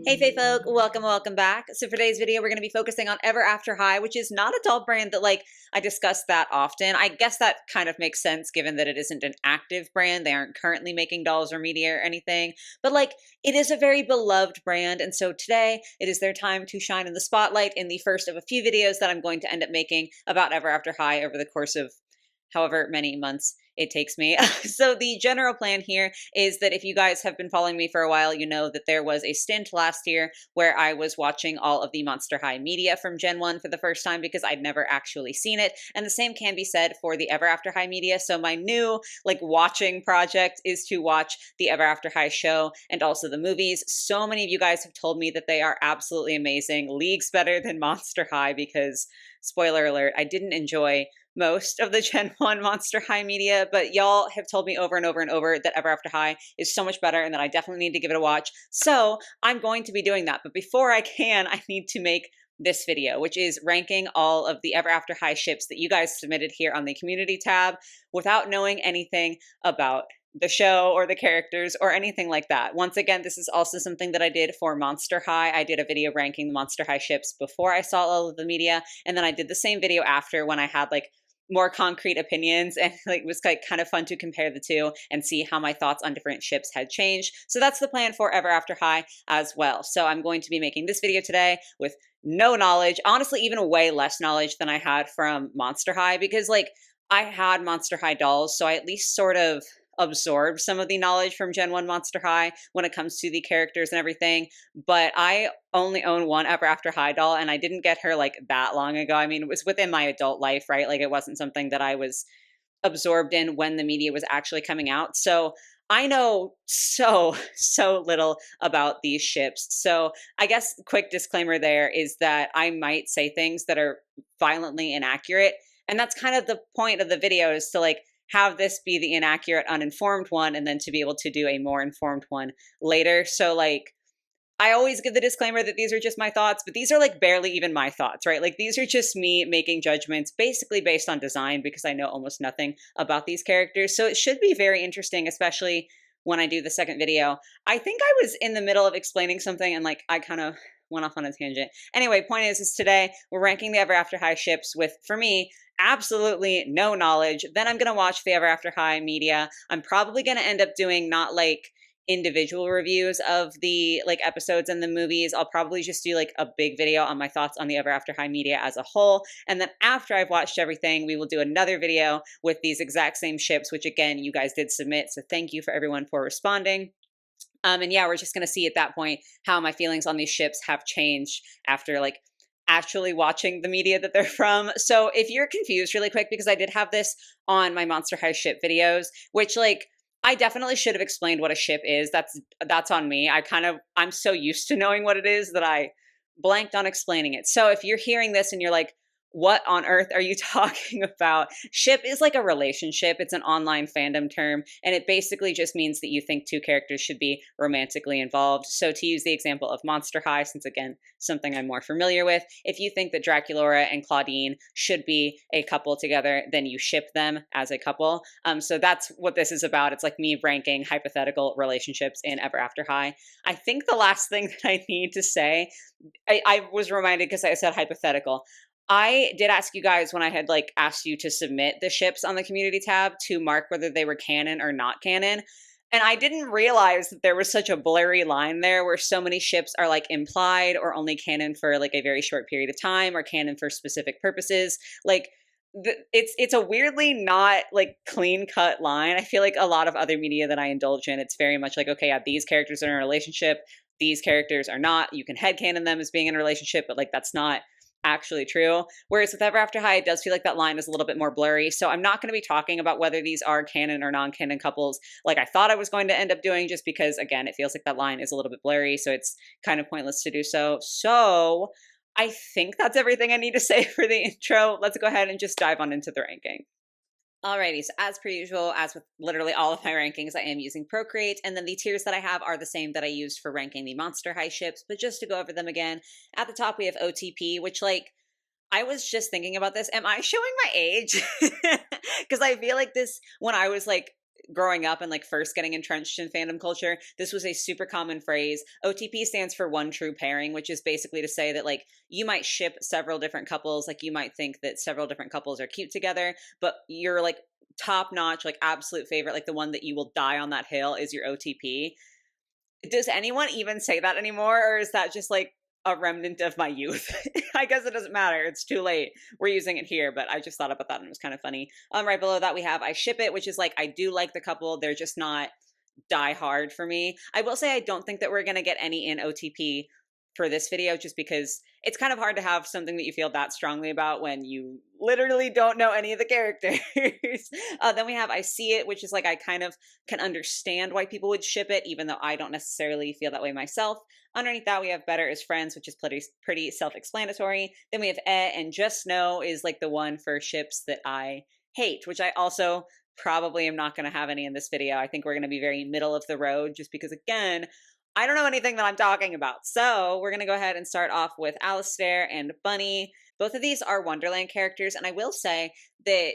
Hey Fae folk, welcome back. So for today's video, we're going to be focusing on Ever After High, which is not a doll brand that I discuss that often. I guess that kind of makes sense given that it isn't an active brand. They aren't currently making dolls or media or anything, but it is a very beloved brand. And so today it is their time to shine in the spotlight in the first of a few videos that I'm going to end up making about Ever After High over the course of however many months it takes me. So the general plan here is that if you guys have been following me for a while, you know that there was a stint last year where I was watching all of the Monster High media from Gen 1 for the first time because I'd never actually seen it. And the same can be said for the Ever After High media. So my new watching project is to watch the Ever After High show and also the movies. So many of you guys have told me that they are absolutely amazing, leagues better than Monster High because, spoiler alert, I didn't enjoy most of the Gen 1 Monster High media, but y'all have told me over and over and over that Ever After High is so much better and that I definitely need to give it a watch. So I'm going to be doing that. But before I can, I need to make this video, which is ranking all of the Ever After High ships that you guys submitted here on the community tab without knowing anything about the show or the characters or anything like that. Once again, this is also something that I did for Monster High. I did a video ranking the Monster High ships before I saw all of the media, and then I did the same video after when I had more concrete opinions, and it was kind of fun to compare the two and see how my thoughts on different ships had changed. So that's the plan for Ever After High as well. So I'm going to be making this video today with no knowledge, honestly even way less knowledge than I had from Monster High, because I had Monster High dolls, so I at least sort of absorbed some of the knowledge from Gen 1 Monster High when it comes to the characters and everything, but I only own one Ever After High doll, and I didn't get her that long ago. I mean, it was within my adult life, right? It wasn't something that I was absorbed in when the media was actually coming out. So I know so little about these ships. So I guess quick disclaimer there is that I might say things that are violently inaccurate, and that's kind of the point of the video, is to have this be the inaccurate, uninformed one, and then to be able to do a more informed one later. So I always give the disclaimer that these are just my thoughts, but these are barely even my thoughts, right? These are just me making judgments basically based on design, because I know almost nothing about these characters. So it should be very interesting, especially when I do the second video. I think I was in the middle of explaining something and I kind of went off on a tangent. Anyway, point is today we're ranking the Ever After High ships with, for me, absolutely no knowledge. Then I'm going to watch the Ever After High media. I'm probably going to end up doing not individual reviews of the episodes and the movies. I'll probably just do a big video on my thoughts on the Ever After High media as a whole. And then after I've watched everything, we will do another video with these exact same ships, which again, you guys did submit. So thank you for everyone for responding. And yeah, we're just going to see at that point how my feelings on these ships have changed after actually watching the media that they're from. So if you're confused really quick, because I did have this on my Monster High ship videos, which I definitely should have explained what a ship is. That's on me. I'm so used to knowing what it is that I blanked on explaining it. So if you're hearing this and you're what on earth are you talking about? Ship is a relationship. It's an online fandom term, and it basically just means that you think two characters should be romantically involved. So to use the example of Monster High, since again, something I'm more familiar with, if you think that Draculaura and Claudine should be a couple together, then you ship them as a couple. So that's what this is about. It's me ranking hypothetical relationships in Ever After High. I think the last thing that I need to say, I was reminded because I said hypothetical. I did ask you guys when I had asked you to submit the ships on the community tab to mark whether they were canon or not canon. And I didn't realize that there was such a blurry line there where so many ships are implied or only canon for a very short period of time or canon for specific purposes. It's a weirdly not clean cut line. I feel a lot of other media that I indulge in, it's very much okay, yeah, these characters are in a relationship, these characters are not. You can headcanon them as being in a relationship, but that's not actually true. Whereas with Ever After High, it does feel that line is a little bit more blurry. So I'm not going to be talking about whether these are canon or non-canon couples I thought I was going to end up doing, just because, again, it feels that line is a little bit blurry. So it's kind of pointless to do so. So I think that's everything I need to say for the intro. Let's go ahead and just dive on into the ranking. Alrighty, so as per usual, as with literally all of my rankings, I am using Procreate, and then the tiers that I have are the same that I used for ranking the Monster High ships, but just to go over them again, at the top we have OTP, which I was just thinking about this. Am I showing my age? Because I feel this, when I was growing up and like first getting entrenched in fandom culture, this was a super common phrase. OTP stands for one true pairing, which is basically to say that like you might ship several different couples. Like you might think that several different couples are cute together, but you're like top notch, like absolute favorite, like the one that you will die on that hill is your OTP. Does anyone even say that anymore? Or is that just like a remnant of my youth? I guess it doesn't matter. It's too late. We're using it here, but I just thought about that and it was kind of funny. Right below that we have I ship it, which is like I do like the couple. They're just not die hard for me. I will say I don't think that we're going to get any in OTP for this video just because it's kind of hard to have something that you feel that strongly about when you literally don't know any of the characters. Then we have I see it, which is like I kind of can understand why people would ship it, even though I don't necessarily feel that way myself. Underneath that, we have better as friends, which is pretty self-explanatory. Then we have and just know is like the one for ships that I hate, which I also probably am not going to have any in this video. I think we're going to be very middle of the road just because, again, I don't know anything that I'm talking about. So we're going to go ahead and start off with Alistair and Bunny. Both of these are Wonderland characters. And I will say that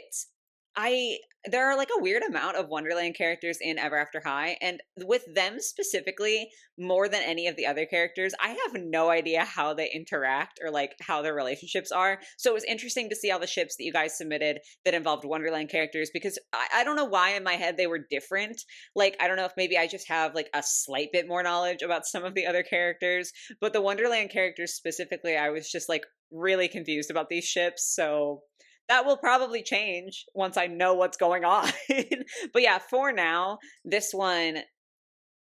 there are like a weird amount of Wonderland characters in Ever After High. And with them specifically, more than any of the other characters, I have no idea how they interact or like how their relationships are. So it was interesting to see all the ships that you guys submitted that involved Wonderland characters, because I don't know why in my head they were different. Like, I don't know if maybe I just have like a slight bit more knowledge about some of the other characters, but the Wonderland characters specifically, I was just like really confused about these ships. So that will probably change once I know what's going on. But yeah, for now, this one,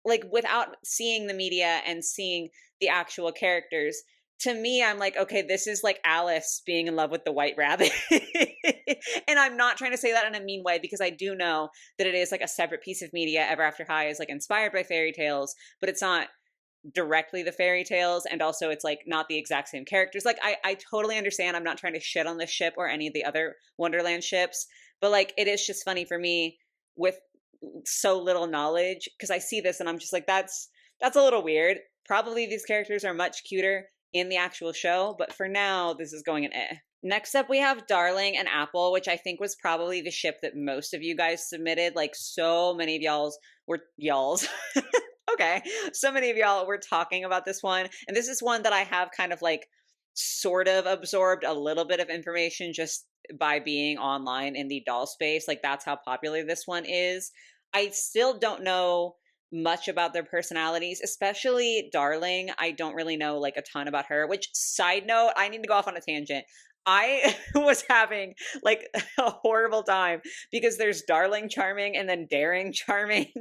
like without seeing the media and seeing the actual characters, to me, I'm like, okay, this is like Alice being in love with the White Rabbit. And I'm not trying to say that in a mean way, because I do know that it is like a separate piece of media. Ever After High is like inspired by fairy tales, but it's not directly the fairy tales, and also it's like not the exact same characters. Like I totally understand. I'm not trying to shit on this ship or any of the other Wonderland ships, but like it is just funny for me with so little knowledge, because I see this and I'm just like, that's a little weird. Probably these characters are much cuter in the actual show, but for now this is going an eh. Next up we have Darling and Apple, which I think was probably the ship that most of you guys submitted. Like so many of y'all's okay, so many of y'all were talking about this one, and this is one that I have kind of like sort of absorbed a little bit of information just by being online in the doll space. Like that's how popular this one is. I still don't know much about their personalities, especially Darling. I don't really know like a ton about her, which, side note, I need to go off on a tangent. I was having like a horrible time because there's Darling Charming and then Daring Charming.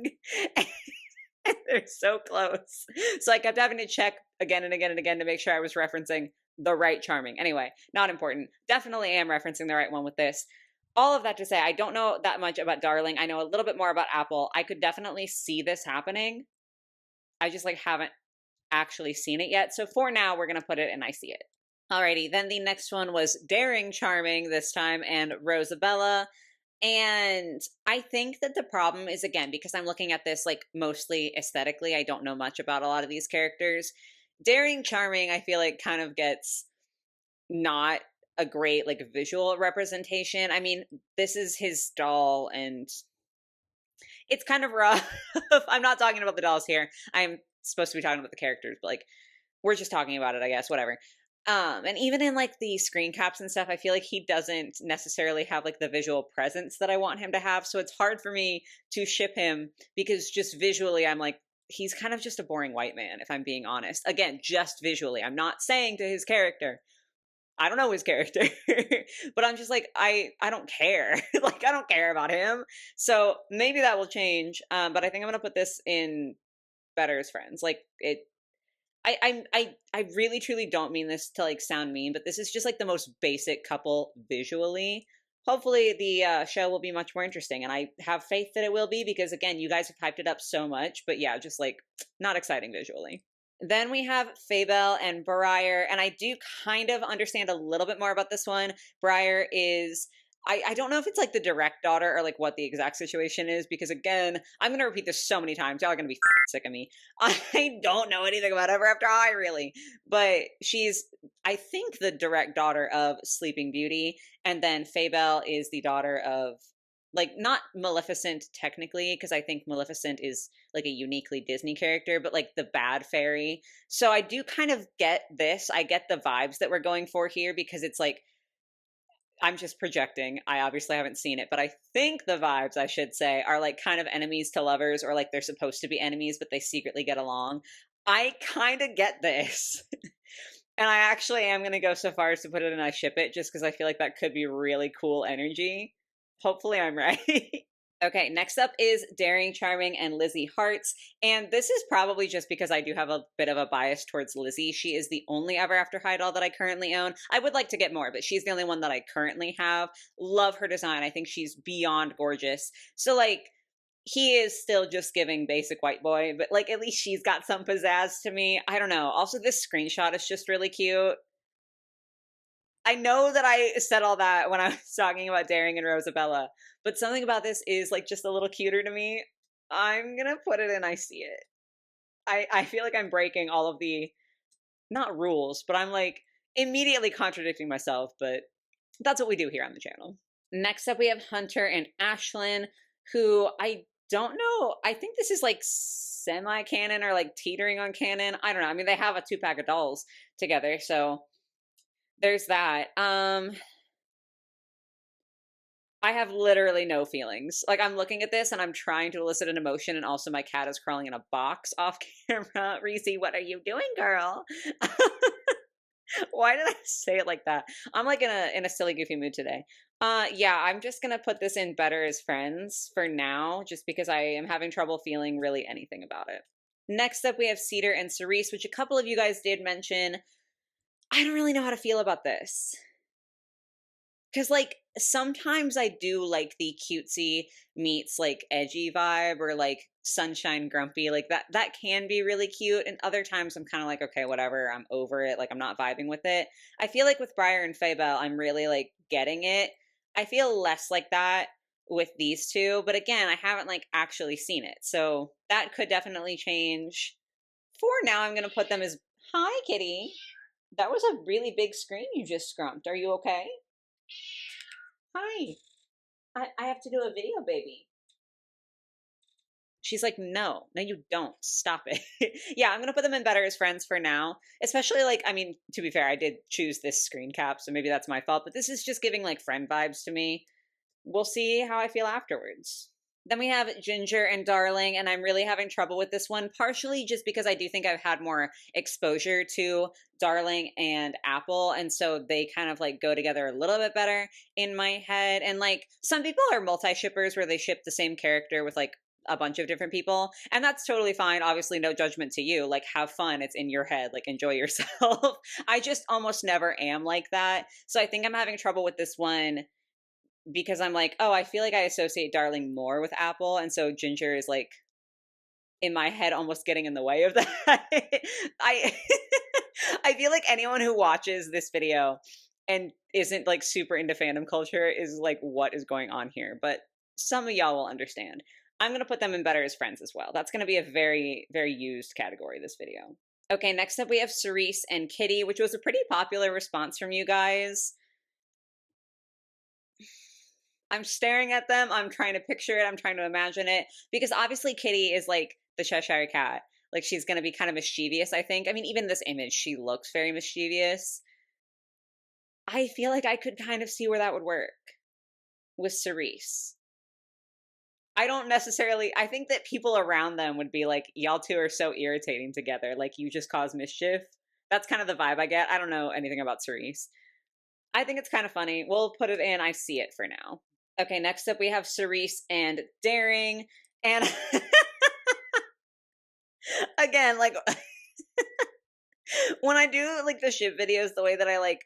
They're so close. So I kept having to check again and again and again to make sure I was referencing the right Charming. Anyway, not important. Definitely am referencing the right one with this. All of that to say, I don't know that much about Darling. I know a little bit more about Apple. I could definitely see this happening. I just like haven't actually seen it yet. So for now, we're going to put it in I see it. Alrighty, then the next one was Daring Charming this time and Rosabella. And I think that the problem is, again, because I'm looking at this like mostly aesthetically, I don't know much about a lot of these characters. Daring Charming, I feel like kind of gets not a great like visual representation. I mean, this is his doll and it's kind of rough. I'm not talking about the dolls here. I'm supposed to be talking about the characters, but like we're just talking about it, I guess, whatever. And even in like the screen caps and stuff, I feel like he doesn't necessarily have like the visual presence that I want him to have. So it's hard for me to ship him because just visually, I'm like, he's kind of just a boring white man, if I'm being honest. Again, just visually. I'm not saying to his character. I don't know his character, but I'm just like, I don't care. Like, I don't care about him. So maybe that will change. But I think I'm going to put this in better as friends. Like I really truly don't mean this to like sound mean, but this is just like the most basic couple visually. Hopefully the show will be much more interesting, and I have faith that it will be because, again, you guys have hyped it up so much, but yeah, just like not exciting visually. Then we have Fabel and Briar, and I do kind of understand a little bit more about this one. Briar is, I don't know if it's like the direct daughter or like what the exact situation is, because again, I'm going to repeat this so many times. Y'all are going to be fucking sick of me. I don't know anything about Ever After High, really. But she's, I think, the direct daughter of Sleeping Beauty. And then Fabel is the daughter of like not Maleficent technically, because I think Maleficent is like a uniquely Disney character, but like the bad fairy. So I do kind of get this. I get the vibes that we're going for here because it's like I'm just projecting. I obviously haven't seen it, but I think the vibes, I should say, are like kind of enemies to lovers, or like they're supposed to be enemies, but they secretly get along. I kind of get this. And I actually am going to go so far as to put it in I ship it just because I feel like that could be really cool energy. Hopefully I'm right. Okay, next up is Daring, Charming, and Lizzie Hearts. And this is probably just because I do have a bit of a bias towards Lizzie. She is the only Ever After High doll that I currently own. I would like to get more, but she's the only one that I currently have. Love her design. I think she's beyond gorgeous. So, like, he is still just giving basic white boy, but, like, at least she's got some pizzazz to me. I don't know. Also, this screenshot is just really cute. I know that I said all that when I was talking about Daring and Rosabella, but something about this is like just a little cuter to me. I'm gonna put it in I see it. I feel like I'm breaking all of the not rules, but I'm like immediately contradicting myself, but that's what we do here on the channel. Next up we have Hunter and Ashlyn, who I don't know. I think this is like semi-canon or like teetering on canon. I don't know. I mean, they have a 2-pack of dolls together, so there's that. I have literally no feelings. Like, I'm looking at this and I'm trying to elicit an emotion, and also my cat is crawling in a box off camera. Reese, what are you doing, girl? Why did I say it like that? I'm like in a silly goofy mood today. Yeah, I'm just gonna put this in better as friends for now, just because I am having trouble feeling really anything about it. Next up we have Cedar and Cerise, which a couple of you guys did mention. I don't really know how to feel about this. Because, like, sometimes I do like the cutesy meets, like, edgy vibe, or, like, sunshine grumpy. Like, that can be really cute. And other times I'm kind of like, okay, whatever, I'm over it. Like, I'm not vibing with it. I feel like with Briar and Faybelle, I'm really, like, getting it. I feel less like that with these two. But again, I haven't, like, actually seen it. So that could definitely change. For now, I'm going to put them as, hi, kitty. That was a really big screen you just scrumped. Are you okay? Hi. I have to do a video, baby. She's like, no, you don't. Stop it. Yeah, I'm going to put them in better as friends for now. Especially, like, I mean, to be fair, I did choose this screen cap, so maybe that's my fault. But this is just giving, like, friend vibes to me. We'll see how I feel afterwards. Then we have Ginger and Darling, and I'm really having trouble with this one, partially just because I do think I've had more exposure to Darling and Apple, and so they kind of like go together a little bit better in my head. And like some people are multi-shippers where they ship the same character with like a bunch of different people, and that's totally fine. Obviously, no judgment to you. Like, have fun. It's in your head. Like, enjoy yourself. I just almost never am like that. So I think I'm having trouble with this one because I'm like, oh, I feel like I associate Darling more with Apple, and so Ginger is like in my head almost getting in the way of that. I I feel like anyone who watches this video and isn't like super into fandom culture is like, what is going on here? But some of y'all will understand. I'm going to put them in better as friends as well. That's going to be a very, very used category this video. Okay, next up we have Cerise and Kitty, which was a pretty popular response from you guys. I'm staring at them. I'm trying to picture it. I'm trying to imagine it. Because obviously Kitty is like the Cheshire Cat. Like, she's going to be kind of mischievous, I think. I mean, even this image, she looks very mischievous. I feel like I could kind of see where that would work with Cerise. I don't necessarily, I think that people around them would be like, y'all two are so irritating together. Like, you just cause mischief. That's kind of the vibe I get. I don't know anything about Cerise. I think it's kind of funny. We'll put it in I see it for now. Okay, next up we have Cerise and Daring. And again, like when I do like the ship videos, the way that I like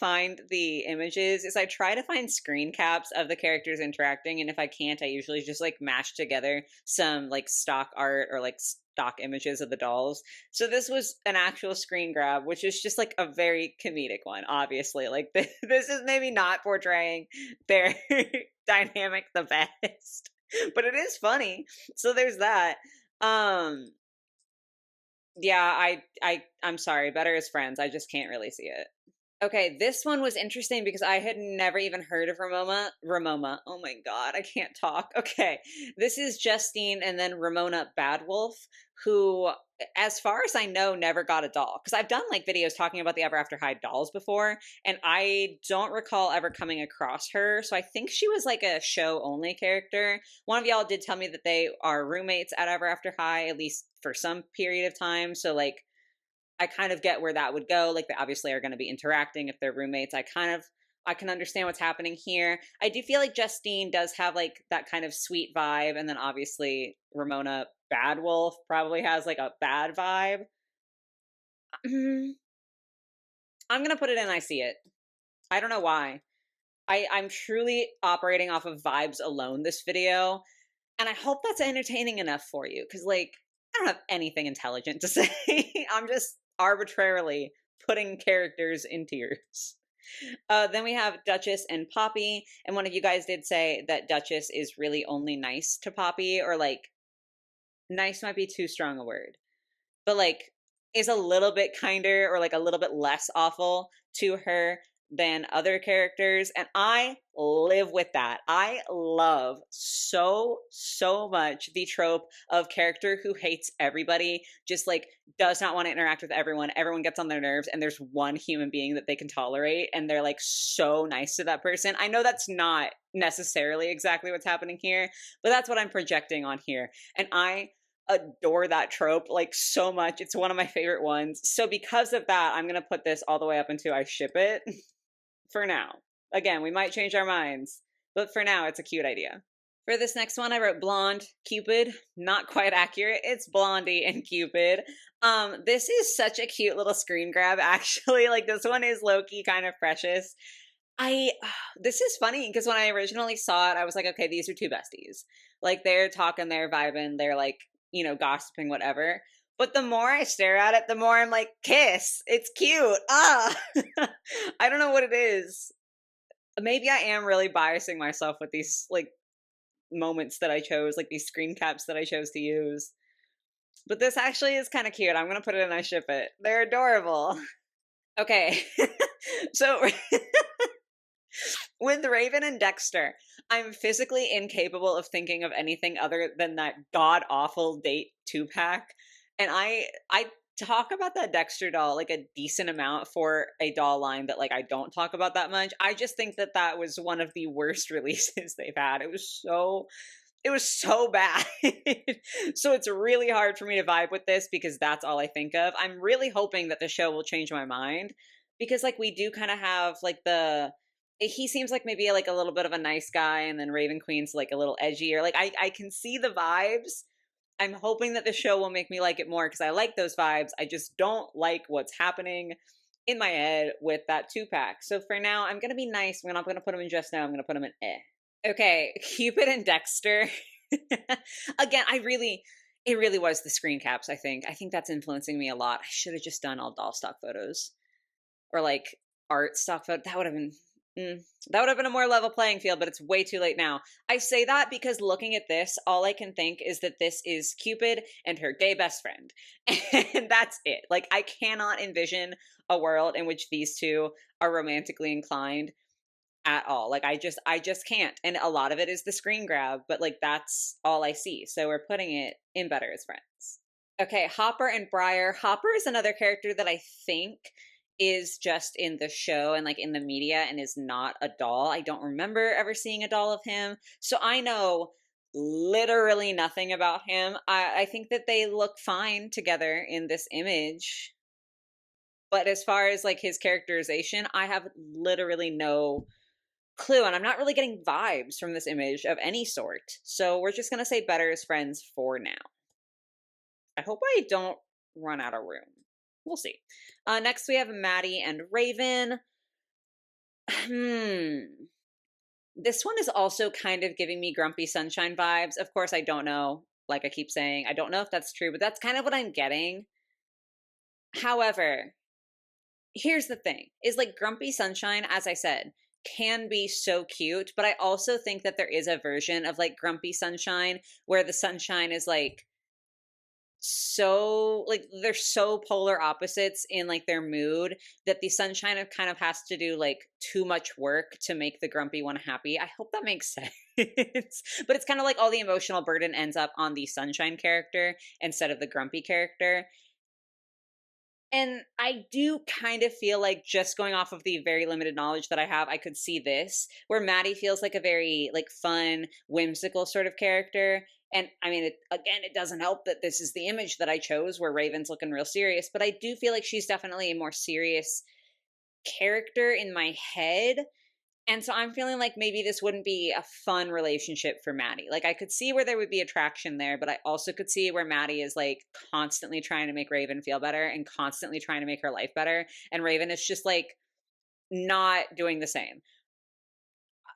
find the images is I try to find screen caps of the characters interacting, and if I can't, I usually just like mash together some like stock art or like stock images of the dolls. So this was an actual screen grab, which is just like a very comedic one, obviously. Like this is maybe not portraying their dynamic the best, but it is funny. So there's that. Yeah, I'm sorry, better as friends. I just can't really see it. Okay, this one was interesting because I had never even heard of Ramona. Oh my God, I can't talk. Okay, this is Justine and then Ramona Badwolf, who, as far as I know, never got a doll. Because I've done like videos talking about the Ever After High dolls before, and I don't recall ever coming across her. So I think she was like a show only character. One of y'all did tell me that they are roommates at Ever After High, at least for some period of time. So like I kind of get where that would go. Like they obviously are going to be interacting if they're roommates. I can understand what's happening here. I do feel like Justine does have like that kind of sweet vibe, and then obviously Ramona Badwolf probably has like a bad vibe. I'm gonna put it in I see it. I don't know why. I'm truly operating off of vibes alone this video, and I hope that's entertaining enough for you, because like I don't have anything intelligent to say. I'm just arbitrarily putting characters in tiers. Then we have Duchess and Poppy, and one of you guys did say that Duchess is really only nice to Poppy, or like nice might be too strong a word, but like is a little bit kinder or like a little bit less awful to her than other characters, and I live with that. I love so much the trope of character who hates everybody, just like does not want to interact with everyone gets on their nerves, and there's one human being that they can tolerate, and they're like so nice to that person. I know that's not necessarily exactly what's happening here, but that's what I'm projecting on here, and I adore that trope like so much. It's one of my favorite ones. So because of that, I'm gonna put this all the way up into I ship it for now. Again, we might change our minds, but for now, it's a cute idea. For this next one, I wrote Blonde Cupid. Not quite accurate. It's Blondie and Cupid. This is such a cute little screen grab, actually. Like this one is low-key kind of precious. This is funny because when I originally saw it, I was like, okay, these are two besties. Like they're talking, they're vibing, they're like, you know, gossiping, whatever. But the more I stare at it, the more I'm like, kiss. It's cute. Ah. I don't know what it is. Maybe I am really biasing myself with these like moments that I chose, like these screen caps that I chose to use. But this actually is kind of cute. I'm going to put it in I ship it. They're adorable. Okay. So with Raven and Dexter, I'm physically incapable of thinking of anything other than that god awful date 2-pack. And I talk about that Dexter doll like a decent amount for a doll line that like I don't talk about that much. I just think that that was one of the worst releases they've had. It was so bad. So it's really hard for me to vibe with this because that's all I think of. I'm really hoping that the show will change my mind, because like we do kind of have like he seems like maybe like a little bit of a nice guy, and then Raven Queen's like a little edgy, or like I can see the vibes. I'm hoping that the show will make me like it more because I like those vibes. I just don't like what's happening in my head with that 2-pack. So for now, I'm gonna be nice. I'm not gonna put him in just now. I'm gonna put him in eh. Okay, Cupid and Dexter. Again, it really was the screen caps, I think. I think that's influencing me a lot. I should have just done all doll stock photos. Or like art stock photo. That would have been that would have been a more level playing field, but it's way too late now. I say that because looking at this, all I can think is that this is Cupid and her gay best friend. And that's it. Like I cannot envision a world in which these two are romantically inclined at all. Like I just can't. And a lot of it is the screen grab, but like that's all I see. So we're putting it in better as friends. Okay, Hopper and Briar. Hopper is another character that I think is just in the show and like in the media and is not a doll. I don't remember ever seeing a doll of him. So I know literally nothing about him. I think that they look fine together in this image. But as far as like his characterization, I have literally no clue, and I'm not really getting vibes from this image of any sort. So we're just gonna say better as friends for now. I hope I don't run out of room. We'll see. Next we have Maddie and Raven. This one is also kind of giving me Grumpy Sunshine vibes. Of course, I don't know. Like I keep saying, I don't know if that's true, but that's kind of what I'm getting. However, here's the thing, is like Grumpy Sunshine, as I said, can be so cute, but I also think that there is a version of like Grumpy Sunshine where the sunshine is like so like they're so polar opposites in like their mood that the sunshine kind of has to do like too much work to make the grumpy one happy. I hope that makes sense. But it's kind of like all the emotional burden ends up on the sunshine character instead of the grumpy character. And I do kind of feel like, just going off of the very limited knowledge that I have, I could see this where Maddie feels like a very like fun, whimsical sort of character. And I mean, it doesn't help that this is the image that I chose where Raven's looking real serious, but I do feel like she's definitely a more serious character in my head. And so I'm feeling like maybe this wouldn't be a fun relationship for Maddie. Like, I could see where there would be attraction there, but I also could see where Maddie is like constantly trying to make Raven feel better and constantly trying to make her life better. And Raven is just like not doing the same.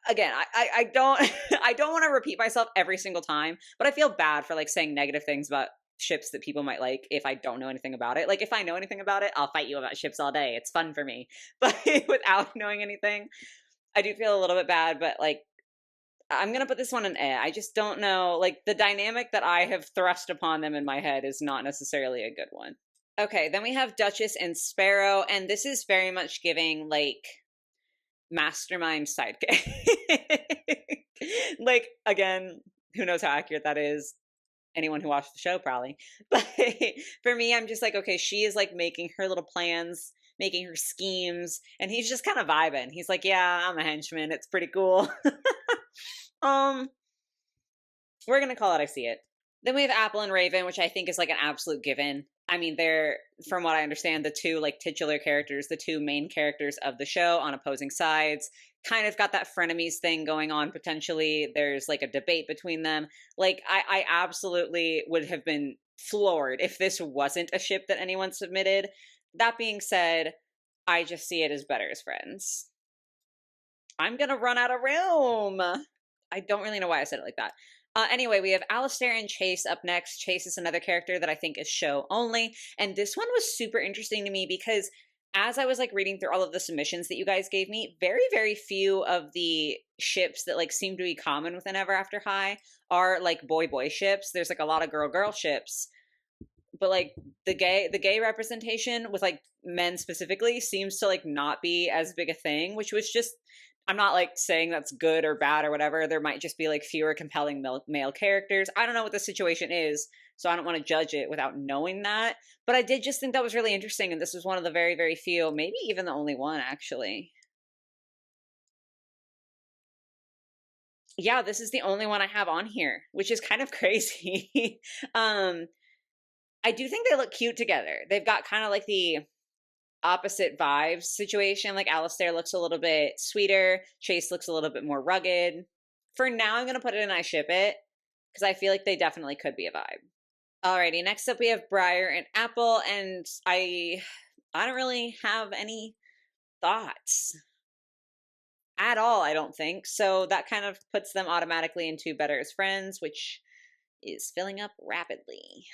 Again, I don't I don't want to repeat myself every single time, but I feel bad for like saying negative things about ships that people might like if I don't know anything about it. Like, if I know anything about it, I'll fight you about ships all day. It's fun for me. But without knowing anything, I do feel a little bit bad, but like I'm gonna put this one in A. I just don't know. Like, the dynamic that I have thrust upon them in my head is not necessarily a good one. Okay, then we have Duchess and Sparrow, and this is very much giving like mastermind sidekick. Like, again, who knows how accurate that is? Anyone who watched the show probably. But for me, I'm just like, okay, she is like making her little plans, making her schemes, and he's just kind of vibing. He's like, yeah, I'm a henchman. It's pretty cool. um, we're gonna call it I see it. Then we have Apple and Raven, which I think is like an absolute given. I mean, they're, from what I understand, the two like titular characters, the two main characters of the show on opposing sides. Kind of got that frenemies thing going on potentially. There's like a debate between them. Like, I absolutely would have been floored if this wasn't a ship that anyone submitted. That being said, I just see it as better as friends. I'm gonna run out of room. I don't really know why I said it like that. Anyway, we have Alistair and Chase up next. Chase is another character that I think is show only. And this one was super interesting to me because as I was like reading through all of the submissions that you guys gave me, very, very few of the ships that like seem to be common within Ever After High are like boy ships. There's like a lot of girl ships. But like the gay representation with like men specifically seems to like not be as big a thing, which was just, I'm not like saying that's good or bad or whatever. There might just be like fewer compelling male characters. I don't know what the situation is, so I don't want to judge it without knowing that. But I did just think that was really interesting, and this was one of the very, very few, maybe even the only one actually. Yeah, this is the only one I have on here, which is kind of crazy. I do think they look cute together. They've got kind of like the opposite vibes situation. Like, Alistair looks a little bit sweeter. Chase looks a little bit more rugged. For now, I'm going to put it in I ship it because I feel like they definitely could be a vibe. Alrighty, next up we have Briar and Apple, and I don't really have any thoughts at all, I don't think. So that kind of puts them automatically into better as friends, which is filling up rapidly.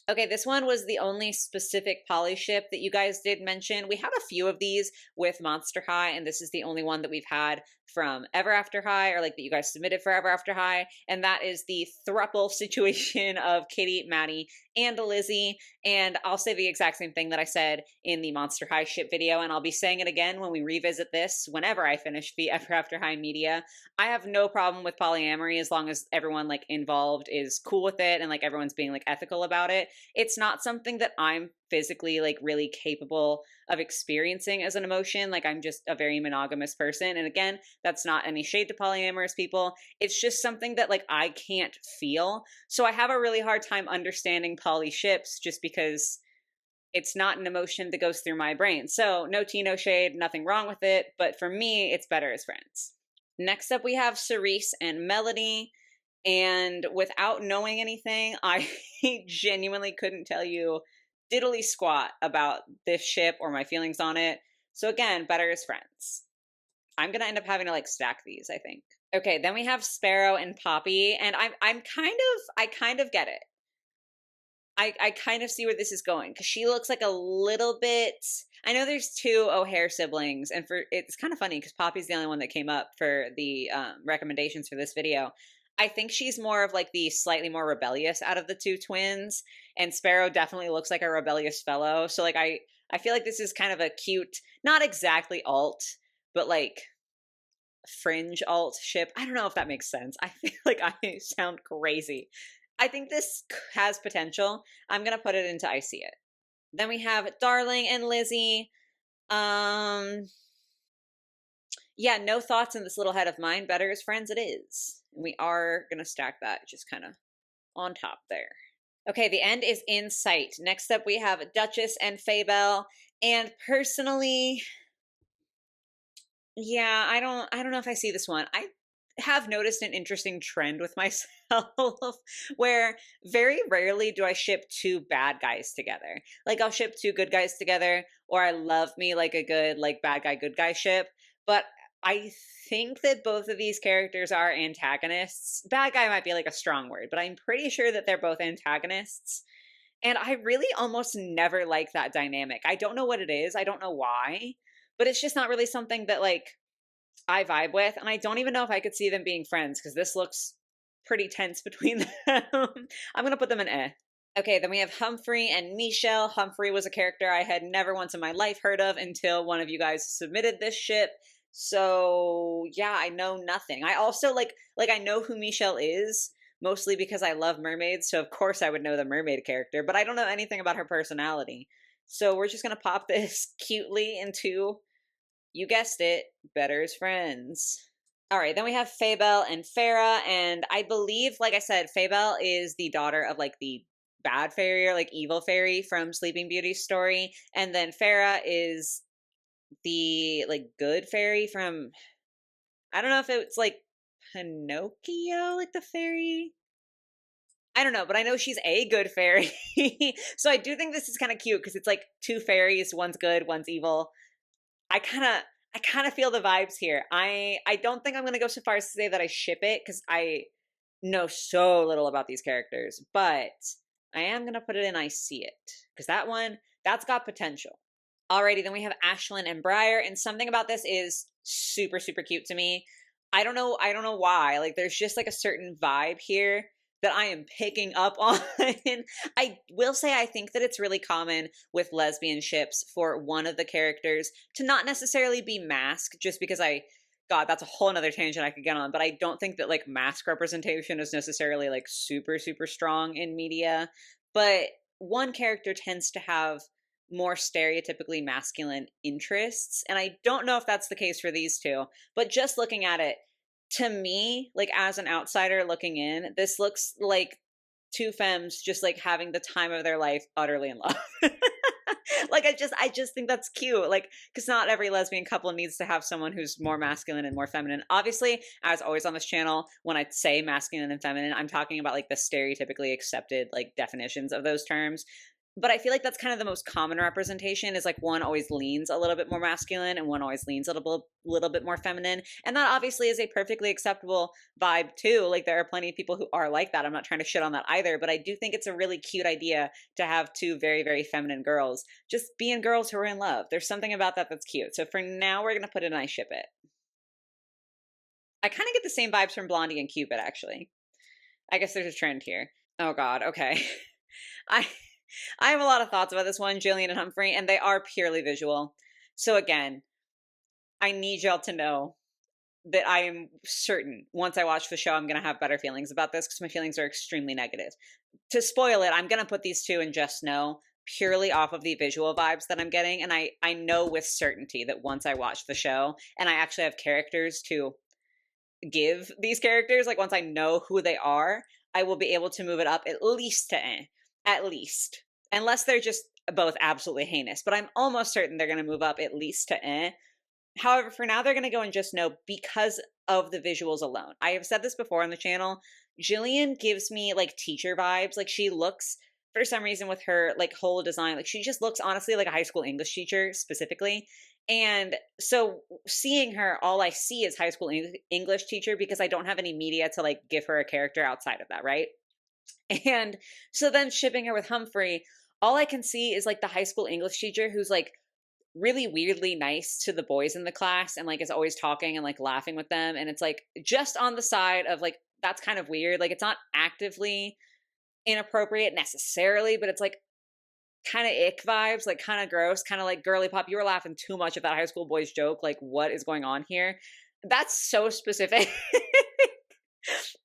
Okay, this one was the only specific poly ship that you guys did mention. We had a few of these with Monster High, and this is the only one that we've had from Ever After High, or like that you guys submitted for Ever After High, and that is the thruple situation of Kitty, Maddie, and Lizzie. And I'll say the exact same thing that I said in the Monster High ship video, and I'll be saying it again when we revisit this whenever I finish the Ever After High media. I have no problem with polyamory as long as everyone like involved is cool with it and like everyone's being like ethical about it. It's not something that I'm physically like really capable of experiencing as an emotion. Like, I'm just a very monogamous person. And again, that's not any shade to polyamorous people. It's just something that like I can't feel. So I have a really hard time understanding poly ships just because it's not an emotion that goes through my brain. So no tea, no shade, nothing wrong with it. But for me, it's better as friends. Next up, we have Cerise and Melody. And without knowing anything, I genuinely couldn't tell you diddly squat about this ship or my feelings on it. So again, better as friends. I'm gonna end up having to like stack these, I think. Okay, then we have Sparrow and Poppy, and I kind of get it. I kind of see where this is going because she looks like a little bit. I know there's two O'Hare siblings, and it's kind of funny because Poppy's the only one that came up for the recommendations for this video. I think she's more of like the slightly more rebellious out of the two twins, and Sparrow definitely looks like a rebellious fellow. So like I feel like this is kind of a cute, not exactly alt, but like fringe alt ship. I don't know if that makes sense. I feel like I sound crazy. I think this has potential. I'm going to put it into I See It. Then we have Darling and Lizzie. Yeah, no thoughts in this little head of mine. Better as friends it is. And we are going to stack that just kind of on top there. Okay, the end is in sight. Next up, we have Duchess and Faybelle. And personally, yeah, I don't know if I see this one. I have noticed an interesting trend with myself where very rarely do I ship two bad guys together. Like I'll ship two good guys together, or I love me like a good like bad guy good guy ship. But I think that both of these characters are antagonists. Bad guy might be like a strong word, but I'm pretty sure that they're both antagonists. And I really almost never like that dynamic. I don't know what it is. I don't know why, but it's just not really something that like I vibe with. And I don't even know if I could see them being friends because this looks pretty tense between them. I'm going to put them in eh. Okay, then we have Humphrey and Michelle. Humphrey was a character I had never once in my life heard of until one of you guys submitted this ship. So yeah, I know nothing. I also like I know who Michelle is, mostly because I love mermaids, so of course I would know the mermaid character, but I don't know anything about her personality. So we're just gonna pop this cutely into, you guessed it, Better as Friends. All right, then we have Faybelle and Farah, and I believe, like I said, Faybelle is the daughter of like the bad fairy or like evil fairy from Sleeping Beauty's story, and then Farah is the like good fairy from, I don't know if it's like Pinocchio, like the fairy. I don't know, but I know she's a good fairy. So I do think this is kind of cute because it's like two fairies, one's good, one's evil. I kind of feel the vibes here. I don't think I'm going to go so far as to say that I ship it because I know so little about these characters, but I am going to put it in I See It because that's got potential. Alrighty, then we have Ashlyn and Briar, and something about this is super, super cute to me. I don't know why. Like, there's just like a certain vibe here that I am picking up on. I will say I think that it's really common with lesbian ships for one of the characters to not necessarily be masked, just because God, that's a whole nother tangent I could get on, but I don't think that like mask representation is necessarily like super, super strong in media. But one character tends to have more stereotypically masculine interests. And I don't know if that's the case for these two, but just looking at it, to me, like as an outsider looking in, this looks like two femmes just like having the time of their life utterly in love. Like I just think that's cute. Like, because not every lesbian couple needs to have someone who's more masculine and more feminine. Obviously, as always on this channel, when I say masculine and feminine, I'm talking about like the stereotypically accepted like definitions of those terms. But I feel like that's kind of the most common representation is like one always leans a little bit more masculine and one always leans a little bit more feminine. And that obviously is a perfectly acceptable vibe too. Like there are plenty of people who are like that. I'm not trying to shit on that either, but I do think it's a really cute idea to have two very, very feminine girls just being girls who are in love. There's something about that that's cute. So for now, we're going to put it in I Ship It. I kind of get the same vibes from Blondie and Cupid, actually. I guess there's a trend here. Oh God, okay. I have a lot of thoughts about this one, Jillian and Humphrey, and they are purely visual. So again, I need y'all to know that I am certain once I watch the show, I'm going to have better feelings about this because my feelings are extremely negative. To spoil it, I'm going to put these two in Just Know purely off of the visual vibes that I'm getting. And I know with certainty that once I watch the show and I actually have characters to give these characters, like once I know who they are, I will be able to move it up at least to eh. At least. Unless they're just both absolutely heinous. But I'm almost certain they're going to move up at least to eh. However, for now, they're going to go and Just Know because of the visuals alone. I have said this before on the channel. Jillian gives me like teacher vibes. Like she looks, for some reason with her like whole design, like she just looks honestly like a high school English teacher specifically. And so seeing her, all I see is high school English teacher because I don't have any media to like give her a character outside of that, right? And so then shipping her with Humphrey, all I can see is like the high school English teacher who's like really weirdly nice to the boys in the class and like is always talking and like laughing with them. And it's like just on the side of like that's kind of weird. Like, it's not actively inappropriate necessarily, but it's like kind of ick vibes, like kind of gross, kind of like girly pop. You were laughing too much at that high school boys joke. Like, what is going on here? That's so specific.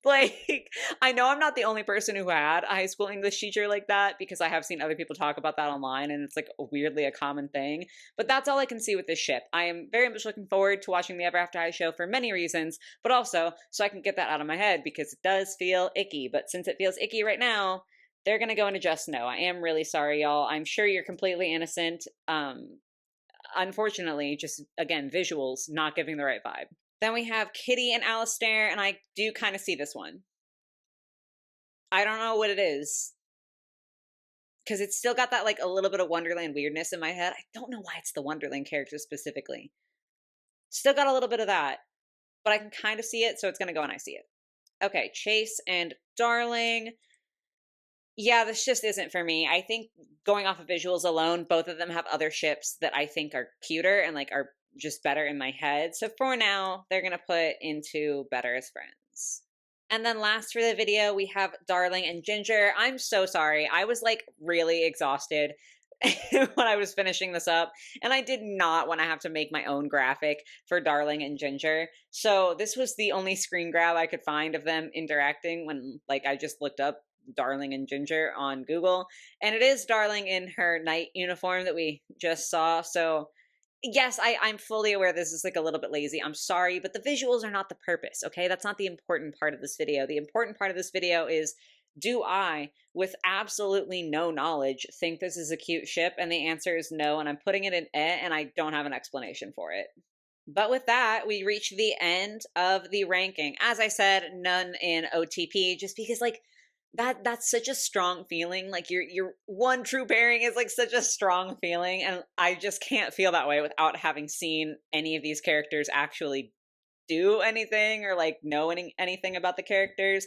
Like, I know I'm not the only person who had a high school English teacher like that, because I have seen other people talk about that online, and it's like weirdly a common thing. But that's all I can see with this ship. I am very much looking forward to watching the Ever After High show for many reasons, but also so I can get that out of my head, because it does feel icky. But since it feels icky right now, they're gonna go into just no. I am really sorry, y'all. I'm sure you're completely innocent. Unfortunately, just again, visuals not giving the right vibe. Then we have Kitty and Alistair, and I do kind of see this one. I don't know what it is, because it's still got that like a little bit of Wonderland weirdness in my head. I don't know why it's the Wonderland character specifically. Still got a little bit of that, but I can kind of see it, so it's going to go and I see it. Okay, Chase and Darling. Yeah, this just isn't for me. I think going off of visuals alone, both of them have other ships that I think are cuter and like are just better in my head. So for now, they're going to put into better as friends. And then last for the video, we have Darling and Ginger. I'm so sorry. I was like really exhausted when I was finishing this up, and I did not want to have to make my own graphic for Darling and Ginger. So this was the only screen grab I could find of them interacting when like I just looked up Darling and Ginger on Google. And it is Darling in her night uniform that we just saw. So yes, I'm fully aware this is like a little bit lazy. I'm sorry, but the visuals are not the purpose, okay? That's not the important part of this video. The important part of this video is, do I, with absolutely no knowledge, think this is a cute ship? And the answer is no, and I'm putting it in and I don't have an explanation for it. But with that, we reach the end of the ranking. As I said, none in OTP, just because like that's such a strong feeling. Like your one true pairing is like such a strong feeling, and I just can't feel that way without having seen any of these characters actually do anything or like know anything about the characters.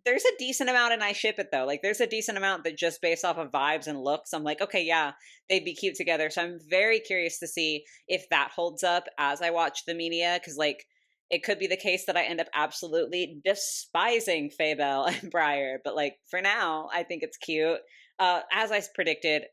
There's a decent amount, and I ship it though. Like there's a decent amount that just based off of vibes and looks, I'm like, okay, yeah, they'd be cute together. So I'm very curious to see if that holds up as I watch the media, because like it could be the case that I end up absolutely despising Faybelle and Briar, but like for now, I think it's cute. As I predicted,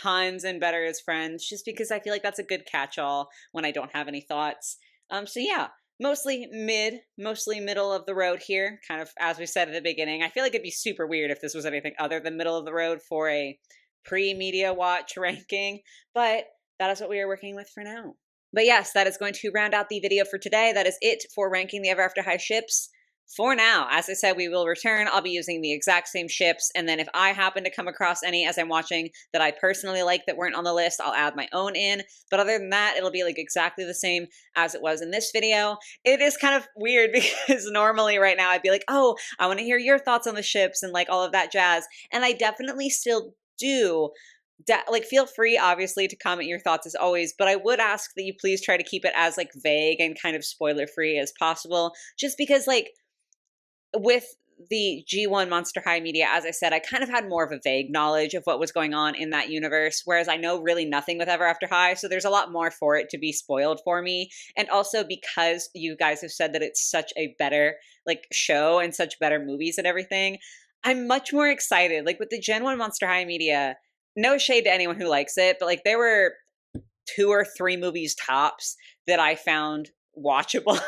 tons and better as friends, just because I feel like that's a good catch-all when I don't have any thoughts. So yeah, mostly middle of the road here, kind of as we said at the beginning. I feel like it'd be super weird if this was anything other than middle of the road for a pre-media watch ranking, but that is what we are working with for now. But yes, that is going to round out the video for today. That is it for ranking the Ever After High ships. For now, as I said, we will return. I'll be using the exact same ships, and then if I happen to come across any as I'm watching that I personally like that weren't on the list, I'll add my own in. But other than that, it'll be like exactly the same as it was in this video. It is kind of weird because normally right now I'd be like, oh, I want to hear your thoughts on the ships and like all of that jazz. And I definitely still do. Like feel free obviously to comment your thoughts as always, but I would ask that you please try to keep it as like vague and kind of spoiler free as possible, just because like with the G1 Monster High media, as I said, I kind of had more of a vague knowledge of what was going on in that universe, whereas I know really nothing with Ever After High, so there's a lot more for it to be spoiled for me. And also because you guys have said that it's such a better like show and such better movies and everything, I'm much more excited. Like with the Gen 1 Monster High media, no shade to anyone who likes it, but like there were 2 or 3 movies tops that I found watchable.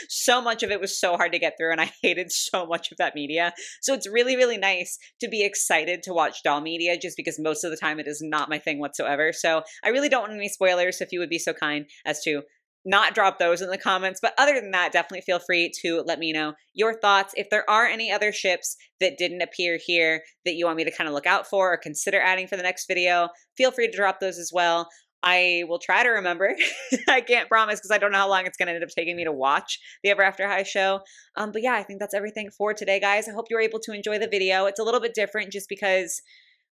So much of it was so hard to get through, and I hated so much of that media. So it's really, really nice to be excited to watch doll media, just because most of the time it is not my thing whatsoever. So I really don't want any spoilers, so if you would be so kind as to not drop those in the comments. But other than that, definitely feel free to let me know your thoughts. If there are any other ships that didn't appear here that you want me to kind of look out for or consider adding for the next video, feel free to drop those as well. I will try to remember. I can't promise because I don't know how long it's going to end up taking me to watch the Ever After High show. But yeah, I think that's everything for today, guys. I hope you were able to enjoy the video. It's a little bit different just because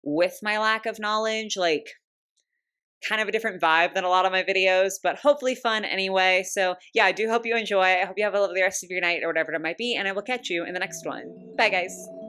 with my lack of knowledge, like kind of a different vibe than a lot of my videos, but hopefully fun anyway. So yeah, I do hope you enjoy. I hope you have a lovely rest of your night or whatever it might be, and I will catch you in the next one. Bye, guys.